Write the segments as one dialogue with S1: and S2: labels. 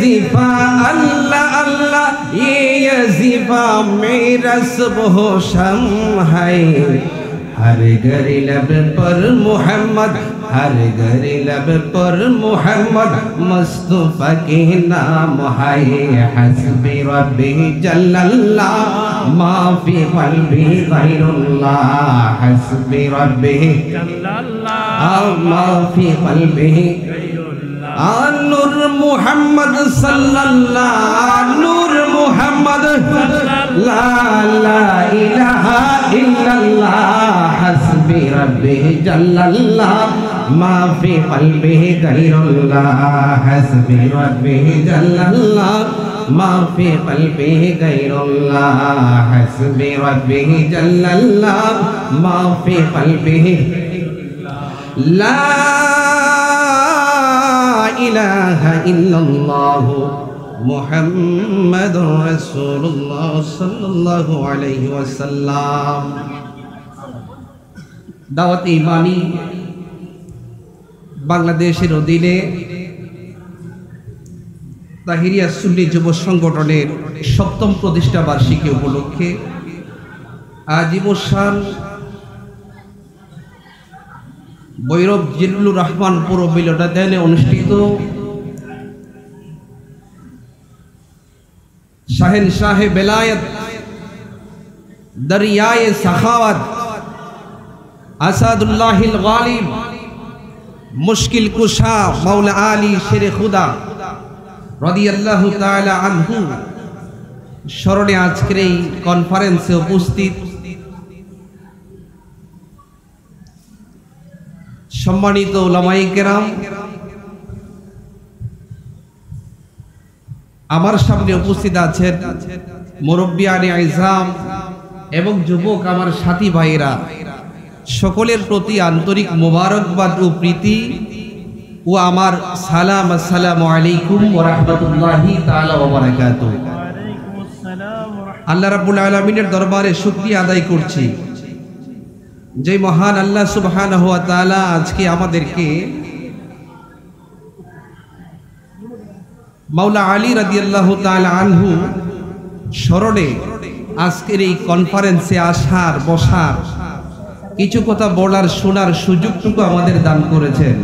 S1: यजीफा अल्लाह अल्लाह, ये यजीफा मेरा सुबह शम है। हर घड़ी लब पर मोहम्मद, हर घड़ी लब पर मोहम्मद, मुस्तफा के नाम है। हस्बी रब्बी जल्लल्लाह, मा फी क़ल्बी गैरुल्लाह। हस्बी रब्बी जल्लल्लाह, मा फी क़ल्बी गैरुल्लाह। नूर मोहम्मद सल्लल्लाह, नूर मोहम्मद ला ला इलाहा इल्लल्लाह। हस्बी रब्बी जल्लल्लाह, मा फी क़ल्बी गैरुल्लाह। हस्बी रब्बी जल्लल्लाह, मा फी क़ल्बी गैरुल्लाह। हस्बी रब्बी जल्लल्लाह, मा फी क़ल्बी ला इलाहा इल्लल्लाह मुहम्मदुर रसूलुल्लाह सल्लल्लाहु अलैहि वसल्लम। दावत ईमानी বাংলাদেশের অধীনে তাহিরিয়া সুন্নি যুব সংগঠনের ৭ম প্রতিষ্ঠা বার্ষিকী উপলক্ষে আজিমুসান ভৈরব জিল্লুর রহমান পুর মিলনায়তনে অনুষ্ঠিত শাহেনশাহ বেলায়েত দরিয়ায়ে সাখাওয়াত আসাদুল্লাহিল গালিব মুশকিল কুশা মাওলা আলী শেরে খুদা রাদিয়াল্লাহু তাআলা আনহু স্মরণে আজকের এই কনফারেন্সে উপস্থিত সম্মানিত উলামায়ে কেরাম, আমার সামনে উপস্থিত আছেন মুরব্বিয়ানে আইজাম এবং যুবক আমার সাথী ভাইরা, সকলের প্রতি আন্তরিক মোবারকবাদ ও প্রীতি ও আমার সালাম। আসসালামু আলাইকুম ওয়া রাহমাতুল্লাহি তাআলা ওয়া বারাকাতুহু। আল্লাহ রাব্বুল আলামিনের দরবারে শুকরিয়া আদায় করছি যে মহান আল্লাহ সুবহানাহু ওয়া তাআলা আজকে আমাদেরকে মাওলা আলী রাদিয়াল্লাহু তাআলা আনহু স্মরণে আজকের এই কনফারেন্সে আসার, বসার, কিছু কথা বলার, শোনার সুযোগটুকু আমাদের দান করেছেন।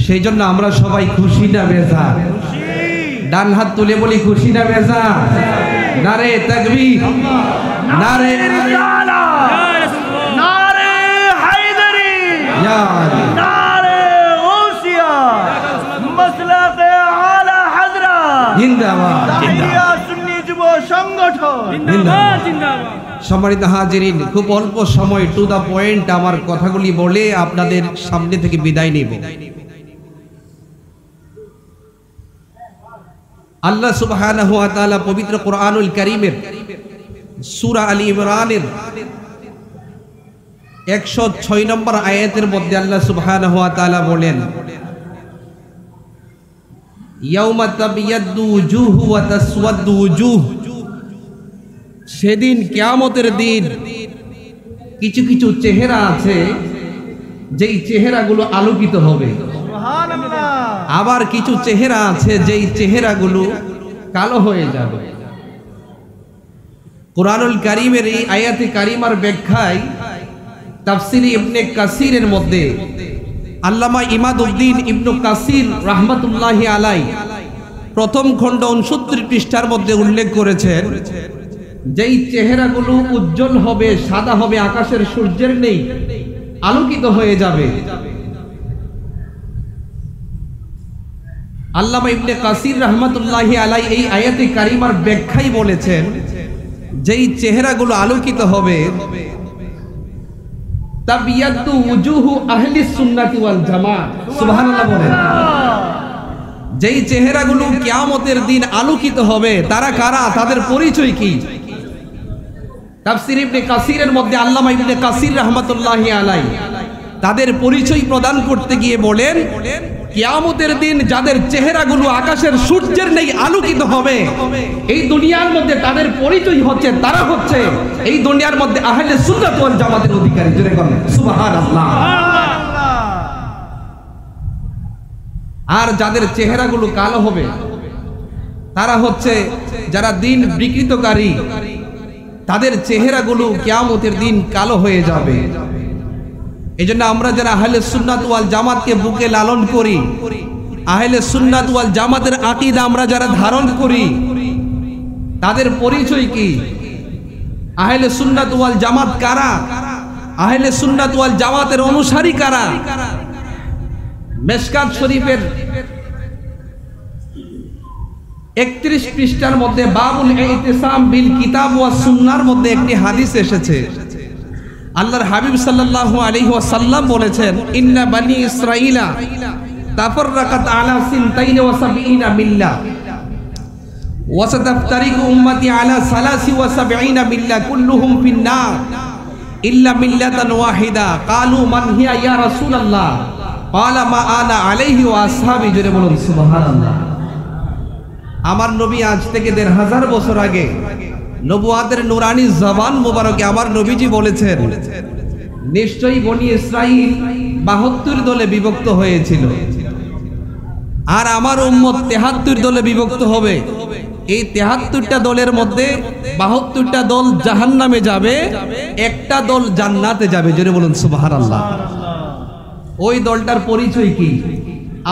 S1: সেই জন্য আমরা সবাই খুশি না বেজার? ডান হাত তুলে বলি খুশি না বেজার? নারে তাকবীর, নারে রিসালাত, নারে হায়দারি, নারে গাউসিয়া, মাসলাকে আলা হযরত জিন্দাবাদ, তাহিরিয়া সুন্নি যুব সংগঠন জিন্দাবাদ জিন্দাবাদ। সম্মানিত হাজিরিন, খুব অল্প সময় টু দা পয়েন্ট আমার কথাগুলি বলে আপনাদের সামনে থেকে বিদায় নিব। আল্লাহ সুবহানাহু ওয়া তাআলা পবিত্র কোরআনুল কারীমের সূরা আলী ইমরানের 106 নম্বর আয়াতের মধ্যে আল্লাহ সুবহানাহু ওয়া তাআলা বলেন, ইয়াউমা তাবিয়াদ্দু উজুহু ওয়া তাসওয়াদ্দু উজুহ, সেদিন কিয়ামতের দিন কিছু কিছু চেহারা আছে যেই চেহারাগুলো আলোকিত হবে, আবার কিছু চেহারা আছে যেই চেহারাগুলো কালো হয়ে যাবে। কুরআনুল কারীমের এই আয়াতে কারিমার ব্যাখ্যায় তাফসীরে ইবনে কাসিরের মধ্যে আল্লামা ইমাদউদ্দিন ইবনে কাসির রাহমাতুল্লাহি আলাইহি প্রথম খণ্ড 69 পৃষ্ঠার মধ্যে উল্লেখ করেছেন, যেই চেহারাগুলো উজ্জ্বল হবে, সাদা হবে, আকাশের সূর্যের নেই, আলোকিত হয়ে যাবে। আল্লামা ইবনে কাসির রাহমাতুল্লাহি আলাইহি এই আয়াতে কারিমার ব্যাখ্যায় বলেছেন, যেই চেহারাগুলো আলোকিত হবে, তাবিয়াতু উজুহু আহলিস সুন্নাতি ওয়াল জামাত, সুবহানাল্লাহ বলেন। যেই চেহারাগুলো কিয়ামতের দিন আলোকিত হবে, তারা কারা, তাদের পরিচয় কি? তাফসীর ইবনে কাসিরের মধ্যে আল্লামা ইবনে কাসির রাহমাতুল্লাহি আলাইহি তাদের পরিচয় প্রদান করতে গিয়ে বলেন, কিয়ামতের দিন যাদের চেহারাগুলো আকাশের সূর্যের নেই আলোকিত হবে, এই দুনিয়ার মধ্যে তাদের পরিচয় হচ্ছে, তারা হচ্ছে এই দুনিয়ার মধ্যে আহলে সুন্নাত ওয়াল জামাতের অধিকারী। জোরে বলেন সুবহানাল্লাহ। আর যাদের চেহারাগুলো কালো হবে, তারা হচ্ছে যারা দিন বিকৃতকারী, তাদের চেহারাগুলো কিয়ামতের দিন কালো হয়ে যাবে। এজন্য আমরা যারা আহলে সুন্নাত ওয়াল জামাতকে বুকে লালন করি, আহলে সুন্নাত ওয়াল জামাতের আকীদা আমরা যারা ধারণ করি, তাদের পরিচয় কি? আহলে সুন্নাত ওয়াল জামাত কারা? আহলে সুন্নাত ওয়াল জামাতের অনুসারী কারা? মিশকাত শরীফের 31 পৃষ্ঠার মধ্যে বাবুল ইতিসাম বিল কিতাব ওয়াস সুন্নাহর মধ্যে একটি হাদিস এসেছে। আল্লাহর হাবিব সাল্লাল্লাহু আলাইহি ওয়াসাল্লাম বলেছেন, ইন্না বানি ইসরাঈলা তাফাররাকাত আলা 72 মিল্লাহ ওয়া সাতাফতারিকু উম্মতি আলা 73 মিল্লাহ কুল্লুহুম ফিন-নার ইল্লা মিল্লাতান ওয়াহিদা। ক্বালু মান হিয়া ইয়া রাসূলুল্লাহ? ক্বালা মা আনা আলাইহি ওয়া আসহাবি। জোরে বলুন সুবহানাল্লাহ। আমার নবী আজ থেকে 1500 বছর আগে নবুয়াতের নুরানি জবান মুবারকে আমার নবীজি বলেছেন, নিশ্চয়ই বনি ইসরাইল 72 দলে বিভক্ত হয়েছিল, আর আমার উম্মত 73 দলে বিভক্ত হবে। এই 73টা দলের মধ্যে 72টা দল জাহান্নামে যাবে, একটা দল জান্নাতে যাবে। জোরে বলুন সুবহানাল্লাহ। ওই দলটার পরিচয় কি?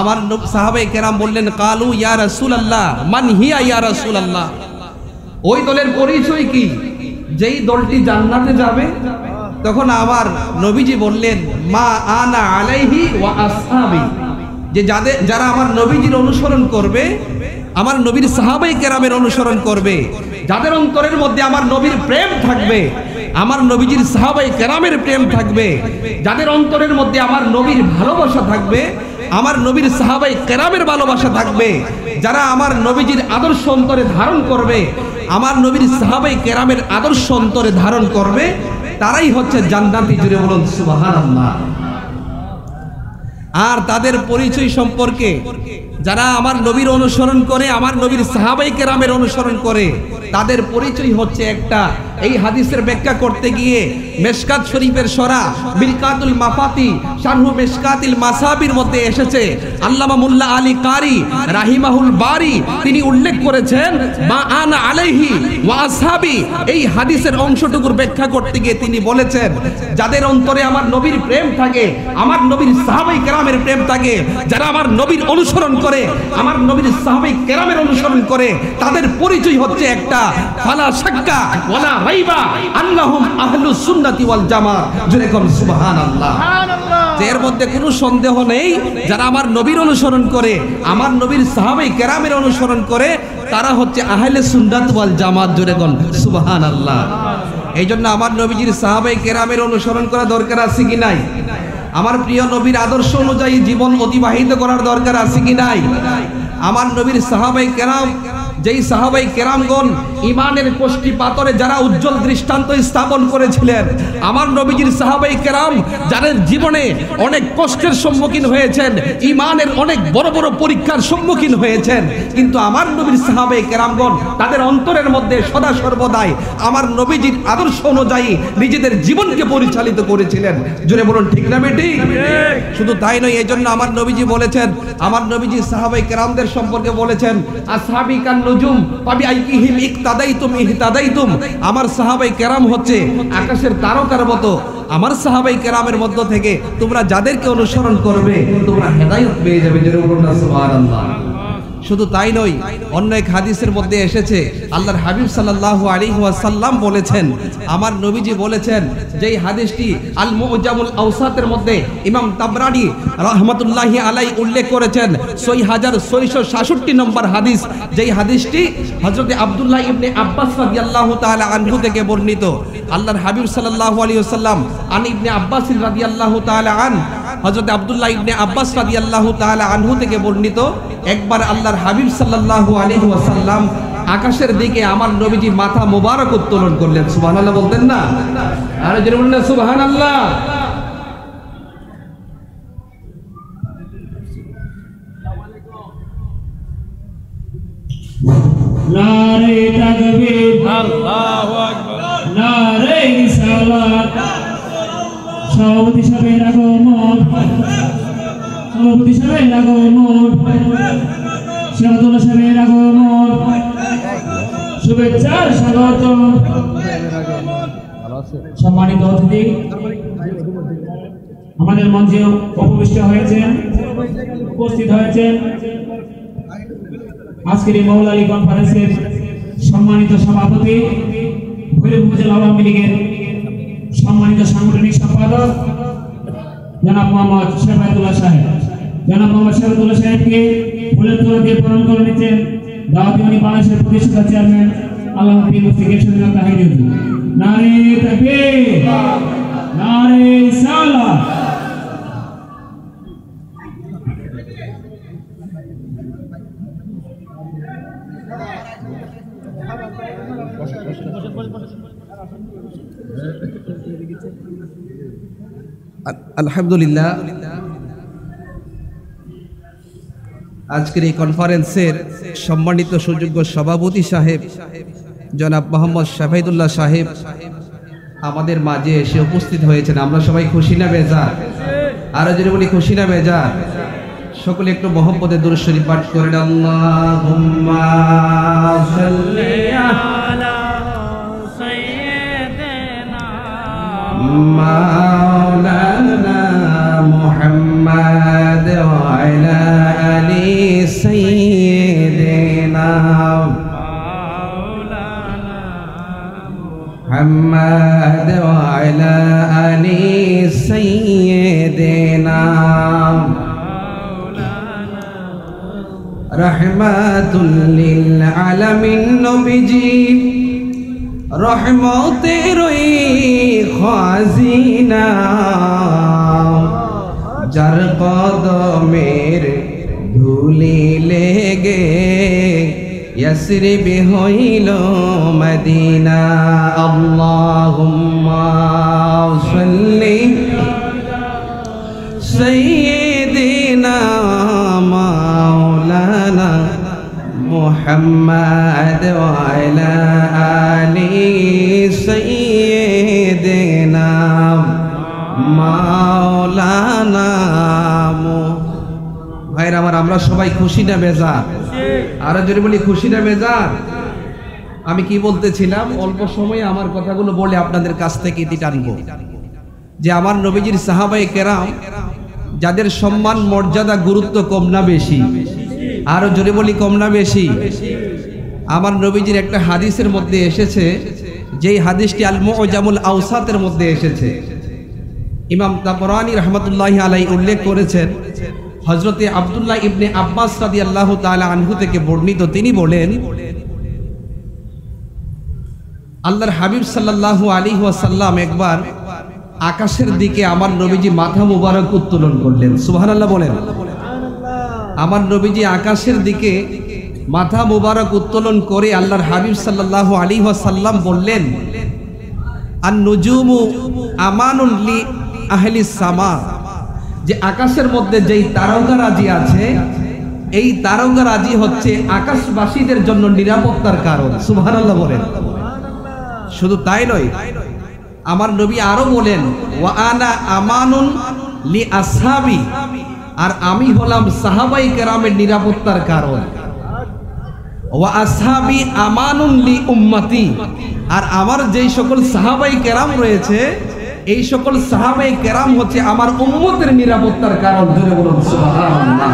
S1: আমার সাহাবায়ে কেরাম বললেন, কালু ইয়া রাসূলুল্লাহ মান হিয়া ইয়া রাসূলুল্লাহ। ওই দলের পরিচয় কি? যেই দলটি জান্নাতে যাবে, তখন আমার নবীজি বললেন, মা আনা আলাইহি ওয়া আসহাবি, যে যারা আমার নবীজির অনুসরণ করবে, আমার নবীর সাহাবায়ে কেরামের অনুসরণ করবে, যাদের অন্তরের মধ্যে আমার নবীর প্রেম থাকবে, আমার নবীজির সাহাবায়ে কেরামের প্রেম থাকবে, যাদের অন্তরের মধ্যে আমার নবীর ভালোবাসা থাকবে, আমার নবীর সাহাবায়ে কেরামের ভালোবাসা থাকবে, যারা আমার নবীজির আদর্শ অন্তরে ধারণ করবে, আমার নবীর সাহাবায়ে কেরামের আদর্শ অন্তরে ধারণ করবে, তারাই হচ্ছে জান্নাতি। জুড়ে বলুন সুবহানাল্লাহ। আর তাদের পরিচয় সম্পর্কে, যারা আমার নবীর অনুসরণ করে, আমার নবীর সাহাবায়ে কেরামের অনুসরণ করে, তাদের পরিচয় হচ্ছে একটা। এই হাদিসের ব্যাখ্যা করতে গিয়ে মিশকাত শরীফের সরা মিরকাতুল মাফাতি শারহু মিশকাতিল মাসাবির মধ্যে এসেছে, আল্লামা মুল্লা আলী কারি রাহিমাহুল বারি তিনি উল্লেখ করেছেন, মা আনা আলাইহি ওয়া আসহাবি। এই হাদিসের অংশটুকুর ব্যাখ্যা করতে গিয়ে তিনি বলেছেন, যাদের অন্তরে আমার নবীর প্রেম থাকে, আমার নবীর সাহাবায়ে কেরামের প্রেম থাকে, যারা আমার নবীর অনুসরণ করে, আমার নবীর সাহাবায়ে কেরামের অনুসরণ করে, তাদের পরিচয় হচ্ছে একটা, ফালা শাক্কা ওয়ালা রাইবা আন্নাহুম আহলুস সুন্নাতি ওয়াল জামাত। জোরে কোন সুবহানাল্লাহ। এর মধ্যে কোনো সন্দেহ নেই, যারা আমার নবীর অনুসরণ করে, আমার নবীর সাহাবায়ে কেরামের অনুসরণ করে, তারা হচ্ছে আহলে সুন্নাত ওয়াল জামাত। জোরে কোন সুবহানাল্লাহ। এই জন্য আমার নবীজির সাহাবায়ে কেরামের অনুসরণ করা দরকার আছে কি নাই? আমার প্রিয় নবীর আদর্শ অনুযায়ী জীবন অতিবাহিত করার দরকার আছে কি নাই? আমার নবীর সাহাবায়ে কেরাম, যেই সাহাবায়ে কেরামগণ ইমানের কোষ্ঠী পাথরে যারা উজ্জ্বল দৃষ্টান্ত স্থাপন করেছিলেন, আমার নবীজির সাহাবায়ে কেরাম যাদের জীবনে অনেক কষ্টের সম্মুখীন হয়েছেন, ইমানের অনেক বড় বড় পরীক্ষার সম্মুখীন হয়েছেন, কিন্তু আমার নবীর সাহাবায়ে কেরামগণ তাদের অন্তরের মধ্যে সদা সর্বদাই আমার নবীজির আদর্শ অনুযায়ী নিজেদের জীবনকে পরিচালিত করেছিলেন। জোরে বলুন ঠিক না বেটি? শুধু তাই নয়, এই জন্য আমার নবীজি বলেছেন, আমার নবীজি সাহাবায়ে কেরামদের সম্পর্কে বলেছেন, আসহাবি কান নুজুম ফাবিআইহিম ইকতাদাইতুম ইহতাদাইতুম। আমার সাহাবায়ে কেরাম হচ্ছে আকাশের তারকার মতো, আমার সাহাবায়ে কেরামের মধ্য থেকে তোমরা যাদেরকে অনুসরণ করবে, তোমরা হেদায়েত পেয়ে যাবে। জোরে বলুন না সুবহানাল্লাহ। শুধু তাই নয়, অন্য এক হাদিসের মধ্যে এসেছে, আল্লাহর হাবিব সাল্লাল্লাহু আলাইহি ওয়াসাল্লাম বলেছেন, আমার নবীজি বলেছেন, যেই হাদিসটি আল মুজামুল আওসাতের মধ্যে ইমাম তাবরানি রাহমাতুল্লাহি আলাইহি উল্লেখ করেছেন, 6666 নম্বর হাদিস, যেই হাদিসটি হযরত আব্দুল্লাহ ইবনে আব্বাস রাদিয়াল্লাহু তাআলা আনহু থেকে বর্ণিত। আল্লাহর হাবিব সাল্লাল্লাহু আলাইহি ওয়াসাল্লাম আন ইবনে আব্বাস রাদিয়াল্লাহু তাআলা আন, হযরত আব্দুল্লাহ ইবনে আব্বাস রাদিয়াল্লাহু তাআলা আনহু থেকে বর্ণিত, একবার আল্লাহর হাবিব সাল্লাল্লাহু আলাইহি ওয়াসাল্লাম আকাশের দিকে আমার নবীজি মাথা মোবারক উত্তোলন করলেন। সুবহানাল্লাহ বলতেন না? আরে জোরে বলুন না সুবহানাল্লাহ।
S2: নারে তাকবীর, আল্লাহু আকবার, নারে রিসালাত। সভাপতি সাহেবের আগমন, সভাপতি সাহেবের আগমন, শাহাদুল্লাহ সাহেবের আগমন। শুভেচ্ছার স্বাগত। সম্মানিত অতিথি আমাদের মঞ্চে উপবিষ্ট হয়েছেন, উপস্থিত হয়েছেন আজকের এই মৌলা আলী কনফারেন্সের সম্মানিত সভাপতি, ভৈরব উপজেলা আওয়ামী লীগের সম্মানিত সাংগঠনিক সম্পাদক জনাব মোহাম্মদ শেফায়েতুল্লাহ সাহেব। জনাব মোহাম্মদ শেফায়েতুল্লাহ সাহেবকে ফুলের তোড়া দিয়ে প্রণাম করে নিচ্ছেন দাওয়াতি উনি বাংলাদেশের প্রতিষ্ঠাতা চেয়ারম্যান আল্লাহ হাফিজ মুফতি কেশরুল তাহিদ। নারে তাকবীর, নারে সালাত।
S1: আলহামদুলিল্লাহ, আজকের এই কনফারেন্সের সম্মানিত সুযোগ্য সভাপতি সাহেব জনাব মোহাম্মদ শেফায়েতুল্লাহ সাহেব আমাদের মাঝে এসে উপস্থিত হয়েছেন। আমরা সবাই খুশি না বেজার? আরো যদি বলি খুশি না বেজার? সকলে একটু মোহাম্মদের দুরূদ শরীফ পাঠ করেন। আল্লাহুম্মা সাল্লি আলা সাইয়্যিদিনা মাওলানা মুহাম্মদ ওয়া আলা আলি সাইয়্যিদিনা মাওলানা মুহাম্মদ ওয়া আলা আলি সাইয়্যিদিনা রহমাতুল লিল আলামিন নবীজি রহমতের খাজিনা যার কদমের ধুলি লেগে ইয়াসরিব হইল মদিনা। আল্লাহুম্মা সাল্লি সাইয়্যিদিনা মাওলানা মুহাম্মদ ওয়া আলা আলি সাইয়্যিদিনা মাওলানা। ভাইরা আমার, আমরা সবাই খুশি না বেজার? আরো যদি বলি খুশি না বেজার? আমি কি বলতেছিলাম, অল্প সময়ে আমার কথাগুলো বলে আপনাদের কাছ থেকে ইতি টানবো যে আমার নবীজির সাহাবায়ে কেরাম যাদের সম্মান মর্যাদা গুরুত্ব কম না বেশি? আরো জোরে বলি কম না বেশি? আমার নবীজির একটা হাদিসের মধ্যে এসেছে, যেই হাদিসটি আল মুআজামুল আওসাতের মধ্যে এসেছে। ইমাম তাবরানী রাহমাতুল্লাহি আলাইহি উল্লেখ করেছেন, হযরতে আব্দুল্লাহ ইবনে আব্বাস রাদিয়াল্লাহু তাআলা আনহু থেকে বর্ণিত, তিনি বলেন আল্লাহর হাবিব সাল্লাল্লাহু আলাইহি ওয়াসাল্লাম একবার আকাশের দিকে আমার নবীজি মাথা মুবারক উত্তোলন করলেন। সুবহানাল্লাহ বলেন। আমার নবীজি আকাশের দিকে মাথা মুবারক উত্তোলন করে আল্লাহর হাবিব সাল্লাল্লাহু আলাইহি ওয়াসাল্লাম বললেন, আন নুজুমু আমানুন লি আহলিস সামা, যে আকাশের মধ্যে যেই তারকারাজি আছে, এই তারকারাজি হচ্ছে আকাশবাসীদের জন্য নিরাপত্তার কারণ। সুবহানাল্লাহ বলেন। শুধু তাই নয়, আমার নবী আরো বলেন, ওয়া আনা আমানুন লি আসহাবি, আর আমি হলাম সাহাবাই কেরামের নিরাপত্তার কারণ। ওয়া আসহাবি আমানুন লি উম্মতি, আর আমার যেই সকল সাহাবাই কেরাম রয়েছে, এই সকল সাহাবাই কেরাম হচ্ছে আমার উম্মতের নিরাপত্তার কারণ। জোরে বলুন সুবহানাল্লাহ।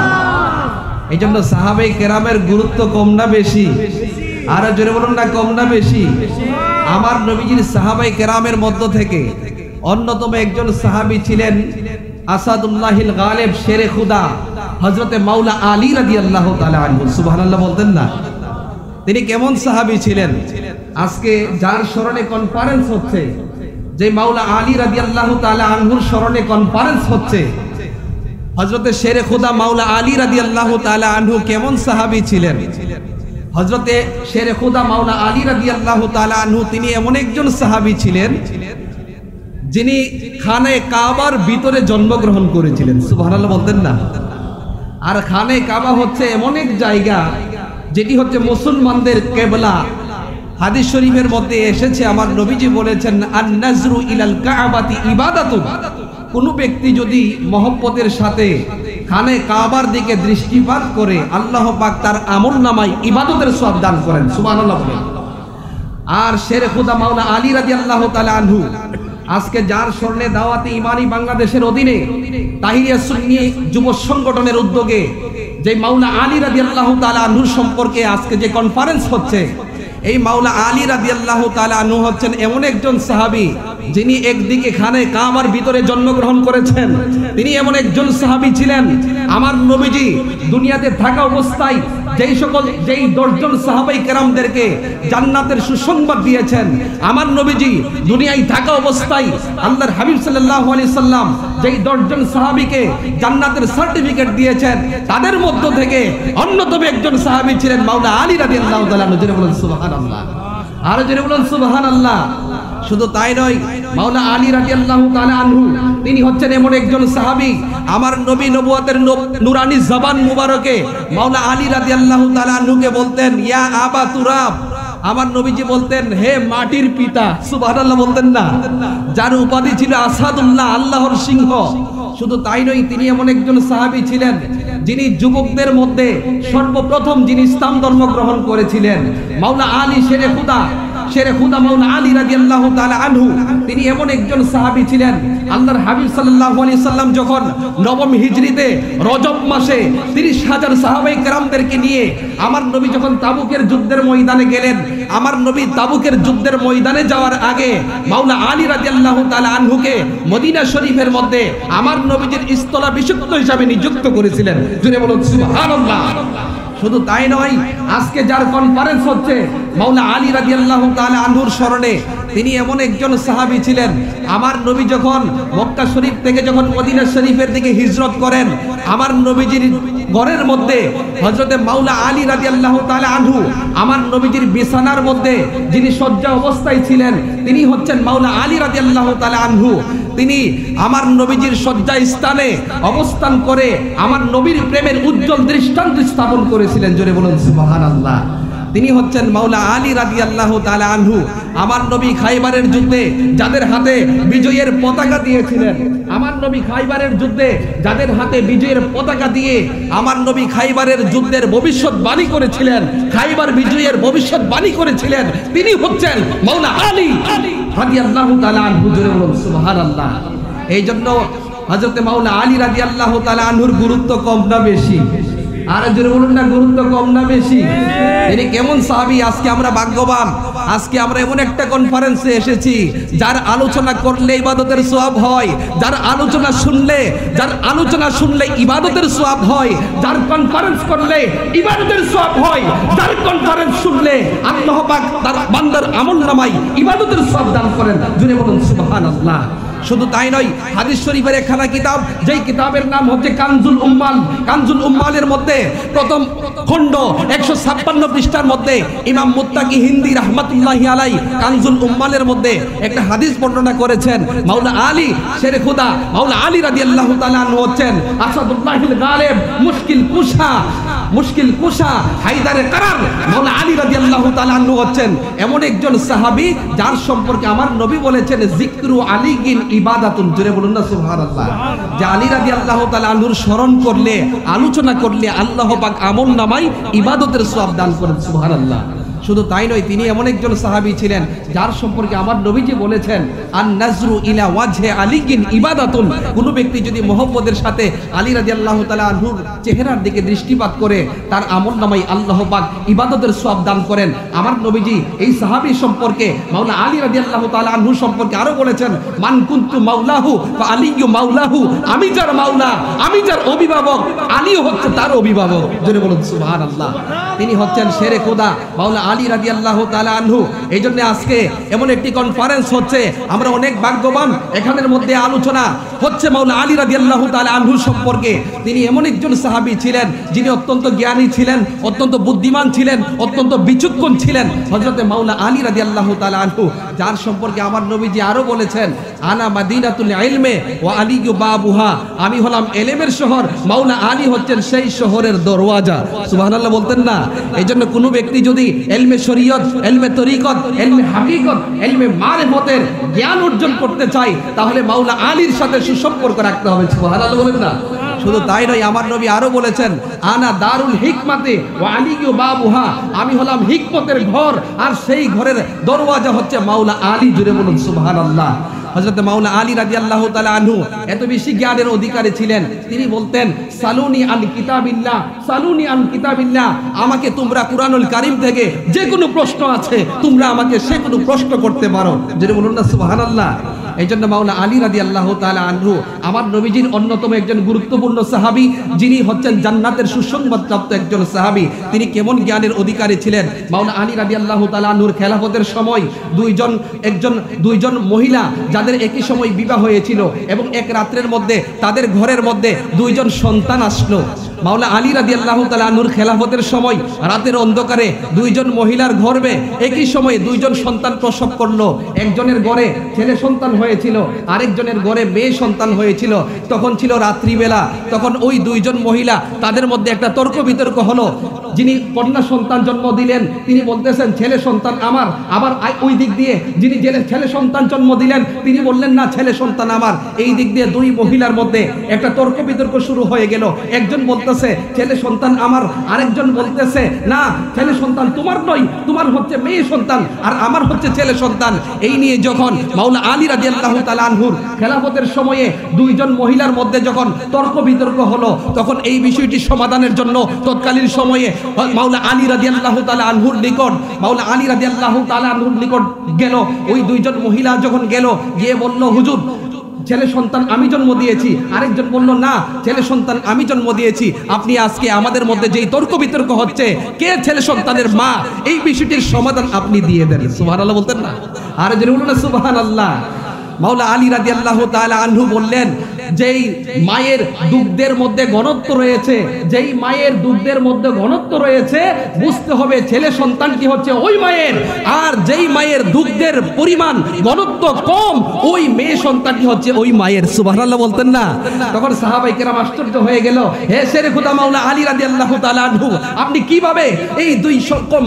S1: এই জন্য সাহাবাই কেরামের গুরুত্ব কম না বেশি? আর জোরে বলুন না, কম না বেশি? আমার নবীজির সাহাবাই কেরামের মধ্য থেকে অন্যতম একজন সাহাবী ছিলেন আসাদুল্লাহিল গালিব, শেরে খুদা হযরতে মাওলা আলী রাদিয়াল্লাহু তাআলা আনহু। সুবহানাল্লাহ বলতেন না? তিনি কেমন সাহাবী ছিলেন? আজকে যার স্মরণে কনফারেন্স হচ্ছে, যে মাওলা আলী রাদিয়াল্লাহু তাআলা আনহুর স্মরণে কনফারেন্স হচ্ছে, হযরতে শেরে খুদা মাওলা আলী রাদিয়াল্লাহু তাআলা আনহু কেমন সাহাবী ছিলেন? হযরতে শেরে খুদা মাওলা আলী রাদিয়াল্লাহু তাআলা আনহু তিনি এমন একজন সাহাবী ছিলেন যিনি খানে কাবার ভিতরে জন্মগ্রহণ করেছিলেন। সুবহানাল্লাহ বলতেন না? আর খানে কাবা হচ্ছে এমন এক জায়গা যেটি হচ্ছে মুসলমানদের কিবলা। হাদিস শরীফের মধ্যে এসেছে, আমার নবীজি বলেছেন, আন নাজরু ইলাল কাবাতি ইবাদাতুন, কোন ব্যক্তি যদি মহব্বতের সাথে খানে কাবার দিকে দৃষ্টিপাত করে, আল্লাহ পাক তার আমলনামায় ইবাদতের সওয়াব দান করেন। সুবহানাল্লাহ বলেন। আর শেরে খুদা মাওলা আলী রাদিয়াল্লাহু তাআলা আনহু আজকে যার স্মরণে দাওয়াতে ইমানি বাংলাদেশের অধীনে তাহিরিয়া সুন্নি যুব সংগঠনের উদ্যোগে যে মাওলা আলী রাদিয়াল্লাহু তাআলা আনহু সম্পর্কে আজকে যে কনফারেন্স হচ্ছে, এই মাওলা আলী রাদিয়াল্লাহু তাআলা আনহু হচ্ছেন এমন একজন সাহাবী যিনি একদিকে খানে কাবার ভিতরে জন্মগ্রহণ করেছেন। তিনি এমন একজন সাহাবী ছিলেন, আমার নবীজি দুনিয়াতে থাকা অবস্থায় যেই 10 জন সাহাবাই কেরামদেরকে জান্নাতের সুসংবাদ দিয়েছেন, আমার নবীজি দুনিয়ায় থাকা অবস্থায় আল্লাহর হাবিব সাল্লাল্লাহু আলাইহি সাল্লাম যেই 10 জন সাহাবীকে জান্নাতের সার্টিফিকেট দিয়েছেন, তাদের মধ্য থেকে অন্যতম একজন সাহাবী ছিলেন মাওলা আলী রাদিয়াল্লাহু তাআলা আনহু। জোরে বলুন সুবহানাল্লাহ, আর জোরে বলুন সুবহানাল্লাহ। শুধু তাই নয়, মাওলা আলী রাদিয়াল্লাহু তাআলা আনহু তিনি হচ্ছেন এমন একজন সাহাবী, আমার নবী নবুয়তের নূরানী জবান মুবারকে মাওলা আলী রাদিয়াল্লাহু তাআলা আনহুকে বলতেন ইয়া আবা তুরাব। আমার নবীজি বলতেন হে মাটির পিতা, সুবহানাল্লাহ বলতেন না? যার উপাধি ছিল আসাদুল্লাহ, আল্লাহর সিংহ। শুধু তাই নয়, তিনি এমন একজন সাহাবী ছিলেন যিনি যুবকদের মধ্যে সর্বপ্রথম যিনি ইসলাম ধর্ম গ্রহণ করেছিলেন। মাওলা আলী শেরে খুদা মাওলা আলী রাদিয়াল্লাহু তাআলা আনহু তিনি এমন একজন সাহাবী ছিলেন, আল্লাহর হাবিব সাল্লাল্লাহু আলাইহি সাল্লাম যখন নবম হিজরিতে রজব মাসে 30,000 সাহাবায়ে কেরামদেরকে নিয়ে আমার নবী যখন তাবুকের যুদ্ধের ময়দানে গেলেন, আমার নবী তাবুকের যুদ্ধের ময়দানে যাওয়ার আগে মাওলা আলী রাদিয়াল্লাহু তাআলা আনহুকে মদিনা শরীফের মধ্যে আমার নবীজির স্থলাভিষিক্ত হিসাবে নিযুক্ত করেছিলেন। জোরে বলুন সুবহানাল্লাহ। শুধু তাই নয়, আজকে যার কনফারেন্স হচ্ছে মাওলা আলী রাদিয়াল্লাহু তাআলা আনহুর স্মরণে, তিনি এমন একজন সাহাবী ছিলেন, আমার নবী যখন মক্কা শরীফ থেকে যখন মদিনা শরীফের দিকে হিজরত করেন, আমার নবীজির ঘরের মধ্যে হযরতে মাওলা আলী রাদিয়াল্লাহু তাআলা আনহু আমার নবীজির বিছানার মধ্যে যিনি শয্যা অবস্থায় ছিলেন, তিনি হচ্ছেন মাওলা আলী রাদিয়াল্লাহু তাআলা আনহু। তিনি আমার নবীজির শয্যা স্থানে অবস্থান করে আমার নবীর প্রেমের উজ্জ্বল দৃষ্টান্ত স্থাপন করেছিলেন। জোরে বলুন সুবহানাল্লাহ। তিনি হচ্ছেন মাওলা আলী রাদিয়াল্লাহু তাআলা আনহু। আমার নবী খাইবারের যুদ্ধে যাদের হাতে বিজয়ের পতাকা দিয়েছিলেন, আমার নবী খাইবারের যুদ্ধে যাদের হাতে বিজয়ের পতাকা দিয়ে আমার নবী খাইবারের যুদ্ধের ভবিষ্যৎবাণী করেছিলেন, খাইবার বিজয়ের ভবিষ্যৎবাণী করেছিলেন, তিনি হচ্ছেন মাওলা আলী রাদিয়াল্লাহু তাআলা আনহু। জোরে বলুন সুবহানাল্লাহ। এই জন্য হযরতে মাওলা আলী রাদিয়াল্লাহু তাআলা আনহুর গুরুত্ব কম না বেশি? আর জোরে বলুন না, গুরুত্ব কম না বেশি? তিনি কেমন সাহাবী? আজকে আমরা ভাগ্যবান, আজকে আমরা এমন একটা কনফারেন্সে এসেছি যার আলোচনা করলে ইবাদতের সওয়াব হয়, যার আলোচনা শুনলে ইবাদতের সওয়াব হয়, যার কনফারেন্স করলে ইবাদতের সওয়াব হয়, যার কনফারেন্স শুনলে আল্লাহ পাক তার বান্দার আমলনামায় ইবাদতের সওয়াব দান করেন। জোরে বলুন সুবহানাল্লাহ। শুধু তাই নয়, হাদিস শরীফের একখানা কিতাব, যেই কিতাবের নাম হচ্ছে কানজুল উম্মাল। কানজুল উম্মালের মধ্যে প্রথম খণ্ড 156 পৃষ্ঠার মধ্যে ইমাম মুত্তাকি হিন্দি রাহমাতুল্লাহি আলাই কানজুল উম্মালের মধ্যে একটা হাদিস বর্ণনা করেছেন। মাওলা আলী শেরে খুদা মাওলা আলী রাদিয়াল্লাহু তাআলা আনহু হচ্ছেন আসাদুল্লাহিল গালিব, মুশকিল কুশা হায়দারে কারার। মাওলা আলী রাদিয়াল্লাহু তাআলা আনহু হচ্ছেন এমন একজন সাহাবী যার সম্পর্কে আমার নবী বলেছেন যিকরু আলীগিন ইবাদাতুন। জোরে বলুন না সুবহানাল্লাহ। যে আলী রাদিয়াল্লাহু তাআলা আনহুর স্মরণ করলে, আলোচনা করলে আল্লাহ পাক আমলনামায় ইবাদতের সওয়াব দান করেন। সুবহানাল্লাহ। শুধু তাই নয়, তিনি এমন একজন সাহাবী ছিলেন যার সম্পর্কে আমার নবীজি বলেছেন আন নাজরু ইলা ওয়াজহি আলীগিন ইবাদাতুন। কোন ব্যক্তি যদি মুহাম্মদের সাথে আলী রাদিয়াল্লাহু তাআলা আনহুর চেহারার দিকে দৃষ্টিপাত করে, তার আমলনামায় আল্লাহ পাক ইবাদতের সওয়াব দান করেন। আমার নবীজি এই সাহাবী সম্পর্কে, মাওলা আলী রাদিয়াল্লাহু তাআলা আনহু সম্পর্কে আরো বলেছেন মান কুনতু মাওলাহু ফা আলীয়ু মাওলাহু। আমি যার মাওলা, আমি যার অভিভাবক, আলী হচ্ছে তার অভিভাবক। জোরে বলুন সুবহানাল্লাহ। তিনি হচ্ছেন শেরে খোদা মাওলা আলী রাদিয়াল্লাহু তাআলা আনহু। এই জন্য আজকে এমন একটি কনফারেন্স হচ্ছে, আমরা অনেক ভাগ্যবান। এখানের মধ্যে আলোচনা হচ্ছে মাওলা আলী রাদিয়াল্লাহু তাআলা আনহু সম্পর্কে। তিনি এমন একজন সাহাবী ছিলেন যিনি অত্যন্ত জ্ঞানী ছিলেন, অত্যন্ত বুদ্ধিমান ছিলেন, অত্যন্ত বিচক্ষণ ছিলেন, হযরতে মাওলা আলী রাদিয়াল্লাহু তাআলা আনহু, যার সম্পর্কে আমার নবীজি আরো বলেছেন আনা মাদিনাতুল ইলমে ওয়া আলীয়ু বাবুহা। আমি হলাম ইলমের শহর, মাওলা আলী হচ্ছেন সেই শহরের দরওয়াজা। সুবহানাল্লাহ বলতেন না? এই জন্য কোনো ব্যক্তি যদি ইলমে শরীয়ত, ইলমে তরিকত, ইলমে হাকিকত, ইলমে মারিফতের জ্ঞান অর্জন করতে চায়, তাহলে মাওলা আলীর সাথে সুসম্পর্ক রাখতে হবে। সুবহানাল্লাহ বলেন না? শুধু তাই নয়, আমার নবী আরো বলেছেন, আনা দারুল হিকমাতে ওয়া আলিয়ু বাবুহা, আমি হলাম হিকমতের ঘর আর সেই ঘরের দরওয়াজা হচ্ছে মাওলা আলী। জুড়ে বলুন সুবহানাল্লাহ। হযরত মাওলা আলী রাদিয়াল্লাহু তাআলা আনহু এত বেশি জ্ঞানের অধিকারী ছিলেন, তিনি বলতেন, সালুনি আন কিতাবিল্লাহ, সালুনি আন কিতাবিল্লাহ, আমাকে তোমরা কুরআনুল কারীম থেকে যে কোনো প্রশ্ন আছে তোমরা আমাকে সে কোনো প্রশ্ন করতে পারো। যেটা বলুন না সুবহানাল্লাহ। এই জন্য মাওলা আলী রাদিয়াল্লাহু তাআলা আনহু আমার নবীজির অন্যতম একজন গুরুত্বপূর্ণ সাহাবী, যিনি হচ্ছেন জান্নাতের সুসংবাদপ্রাপ্ত একজন সাহাবী। তিনি কেমন জ্ঞানের অধিকারী ছিলেন? মাওলা আলী রাদিয়াল্লাহু তাআলা আনহুর খেলাফতের সময় দুইজন মহিলা যাদের একই সময় বিবাহ হয়েছিল এবং এক রাত্রের মধ্যে তাদের ঘরের মধ্যে দুইজন সন্তান আসলো। মাওলা আলী রাদিয়াল্লাহু তাআলা আনহুর খেলাফতের সময় রাতের অন্ধকারে দুইজন মহিলার গর্ভে একই সময়ে দুইজন সন্তান প্রসব করলো। একজনের ঘরে ছেলে সন্তান হয়েছিল, আরেকজনের ঘরে মেয়ে সন্তান হয়েছিল। তখন ছিল রাত্রিবেলা, তখন ওই দুইজন মহিলা তাদের মধ্যে একটা তর্ক বিতর্ক হলো। যিনি কন্যা সন্তান জন্ম দিলেন তিনি বলতেছেন ছেলে সন্তান আমার, আবার ওই দিক দিয়ে যিনি ছেলে সন্তান জন্ম দিলেন তিনি বললেন না ছেলে সন্তান আমার। এই দিক দিয়ে দুই মহিলার মধ্যে একটা তর্ক বিতর্ক শুরু হয়ে গেল। একজন বলতেছে ছেলে সন্তান আমার, আরেকজন বলতেছে না ছেলে সন্তান তোমার নয়, তোমার হচ্ছে মেয়ে সন্তান আর আমার হচ্ছে ছেলে সন্তান। এই নিয়ে যখন মাওলা আলী রাদিয়াল্লাহু তাআলা আনহুর খেলাফতের সময়ে দুইজন মহিলার মধ্যে যখন তর্ক বিতর্ক হলো, তখন এই বিষয়টি সমাধানের জন্য তৎকালীন সময়ে মাওলা আলী রাদিয়াল্লাহু তাআলা আনহুর নিকট গেল। ওই দুইজন মহিলা যখন গেল, গিয়ে বলল, হুজুর ছেলে সন্তান আমি জন্ম দিয়েছি। আরেকজন বলল না ছেলে সন্তান আমি জন্ম দিয়েছি। আপনি আজকে আমাদের মধ্যে যেই তর্ক বিতর্ক হচ্ছে কে ছেলে সন্তানের মা, এই বিষয়টির সমাধান আপনি দিয়ে দেন। সুবহানাল্লাহ বলতেন না? আর যে বলুন না সুবহানাল্লাহ। মাওলা আলী রাদিয়াল্লাহু তাআলা আনহু বললেন, যেই মায়ের দুগ্ধের মধ্যে ঘনত্ব রয়েছে, যেই মায়ের দুগ্ধের মধ্যে ঘনত্ব রয়েছে বুঝতে হবে ছেলে সন্তানটি হচ্ছে ওই মায়ের, আর যেই মায়ের দুগ্ধের পরিমাণ ঘনত্ব কম ওই মেয়ে সন্তানটি হচ্ছে ওই মায়ের। সুবহানাল্লাহ বলতেন না? তখন সাহাবায়ে কেরাম আশ্চর্য হয়ে গেল, হে শেরে খোদা মাওলা আলী রাদিয়াল্লাহু তাআলা আনহু, আপনি কিভাবে এই দুই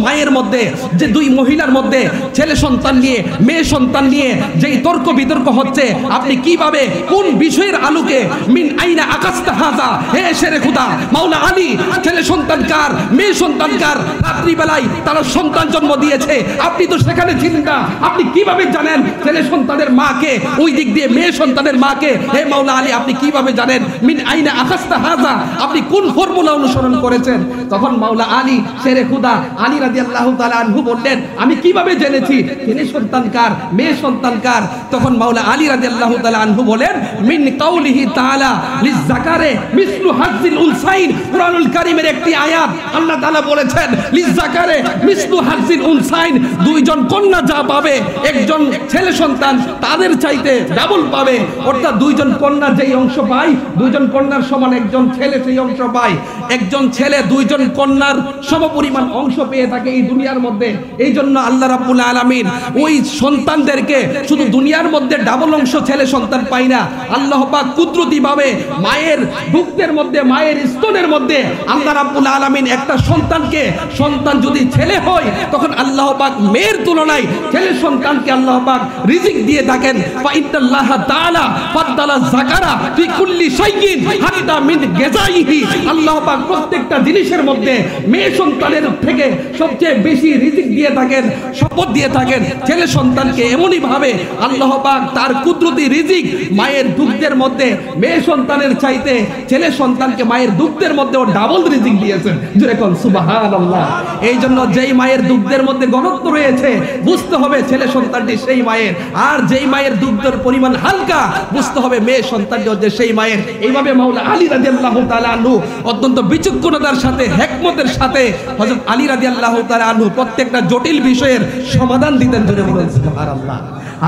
S1: মায়ের মধ্যে, যে দুই মহিলার মধ্যে ছেলে সন্তান নিয়ে মেয়ে সন্তান নিয়ে যেই তর্ক বিতর্ক হচ্ছে, আপনি কিভাবে কোন বিষয়ের আলোকে মিন আইনা আকাশতা হাজা, হে শেরে খোদা মাওলা আলী, ছেলে সন্তান কার মেয়ে সন্তান কার, রাত্রিবেলায় তারা সন্তান জন্ম দিয়েছে, আপনি তো সেখানে ছিলেন না, আপনি কিভাবে জানেন ছেলে সন্তানের মাকে, ওই দিক দিয়ে মেয়ে সন্তানের মাকে? হে মাওলা আলী, আপনি কিভাবে জানেন মিন আইনা আকাশতা হাজা, আপনি কোন ফর্মুলা অনুসরণ করেছেন? তখন মাওলা আলী শেরে খোদা আলী রাদিয়াল্লাহু তাআলা আনহু বললেন, আমি কিভাবে জেনেছি ছেলে সন্তান কার মেয়ে সন্তান কার? তখন মাওলা আলী রাদিয়াল্লাহু তাআলা আনহু বলেন, মিন কাউলিহি তাআলা লিযাকারে মিসলু হাজ্জিল উনসাইন, কুরআনুল কারীমের একটি আয়াত আল্লাহ তাআলা বলেছেন লিযাকারে মিসলু হাজ্জিল উনসাইন, দুইজন কন্যা যা পাবে একজন ছেলে সন্তান তাদের চাইতে ডাবল পাবে। অর্থাৎ দুইজন কন্যা যেই অংশ পায়, দুইজন কন্যার সমান একজন ছেলে সেই অংশ পায়। একজন ছেলে দুইজন কন্যার সমপরিমাণ অংশ পেয়ে থাকে এই দুনিয়ার মধ্যে। এই জন্য আল্লাহ রাব্বুল আলামিন ওই সন্তানদেরকে শুধু দুনিয়ার মধ্যে ডাবল অংশ ছেলে সন্তান পায় না, আল্লাহ পাক কুদরতি ভাবে মায়ের দুগ্ধের মধ্যে, মায়ের স্তনের মধ্যে আল্লাহ রাব্বুল আলামিন একটা সন্তানকে, সন্তান যদি ছেলে হয় তখন আল্লাহ পাক মেয়ের তুলনায় ছেলে সন্তানকে আল্লাহ পাক রিজিক দিয়ে থাকেন। ফা ইন্নাল্লাহ তাআলা ফাদ্দালা যাকারা ফি কুল্লি শাইইন হাত্তা মিন গাযাইহি, আল্লাহ পাক প্রত্যেকটা জিনিসের মধ্যে মেয়ে সন্তানের থেকে সবচেয়ে বেশি রিজিক দিয়ে থাকেন, সম্পদ দিয়ে থাকেন ছেলে সন্তানকে। এমনই ভাবে আল্লাহ পাক তার কুদরতি রিজিক মায়ের দুগ্ধের মধ্যে মেয়ে সন্তানের চাইতে ছেলে সন্তানকে মায়ের দুগ্ধের মধ্যেও ডাবল রিজিক দিয়েছেন। জোরে কোন সুবহানাল্লাহ। এই জন্য যেই মায়ের দুগ্ধের মধ্যে ঘনত্ব রয়েছে বুঝতে হবে ছেলে সন্তানটি সেই মায়ের, আর যেই মায়ের দুগ্ধের পরিমাণ হালকা বুঝতে হবে মেয়ে সন্তানটি হচ্ছে সেই মায়ের। এইভাবে মাওলা আলী রাদিয়াল্লাহু তাআলা আনহু অত্যন্ত বিচক্ষণতার সাথে, হিকমতের সাথে হযরত আলী রাদিয়াল্লাহু তাআলা আনহু প্রত্যেকটা জটিল বিষয়ের সমাধান দিতেন। জোরে বলেন সুবহানাল্লাহ।